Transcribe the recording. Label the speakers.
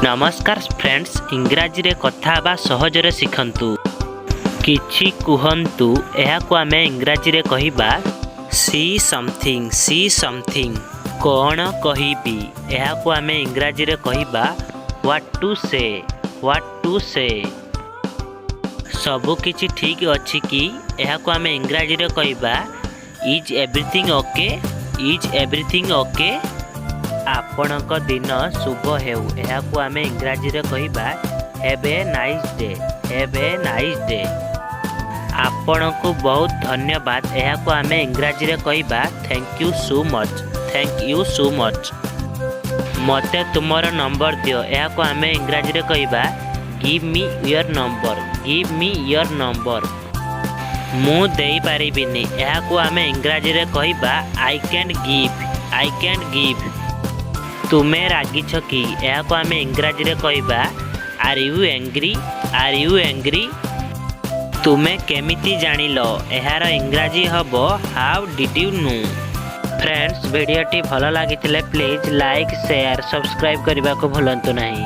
Speaker 1: नमस्कार फ्रेंड्स, इंग्राजी रे कथा बा सहजरे शिखंतु। किछि कुहंतु एहाकु आमे इंग्राजी रे कहिबा सी समथिंग। कोण कहिबी एहाकु आमे इंग्राजी रे कहिबा व्हाट टू से। सबु किछि ठीक अछि कि एहाकु आमे इंग्राजी रे कहिबा इज एवरीथिंग ओके। आपणक दिन शुभ हेउ एहाकु आमे इंग्राजी रे कहिबा हैव ए नाइस डे। आपणकु बहुत धन्यवाद एहाकु आमे इंग्राजी रे कहिबा थैंक यू सो मच। मते तुमर नंबर दियो एहाकु आमे इंग्राजी रे कहिबा गिव मी योर नंबर। मु देई पारिबिनी एहाकु आमे इंग्राजी रे कहिबा आई कैन गिव। तुमे रागिछ कि एहाकु आमे इंग्राजी रे कहिबा आर यू एंग्री। तुमे केमिति जानिलो एहार इंग्राजी हबो how did you know. Friends, वीडियोटी भल लागिथिले प्लीज लाइक शेयर सब्सक्राइब करने को भूलंतु नहीं।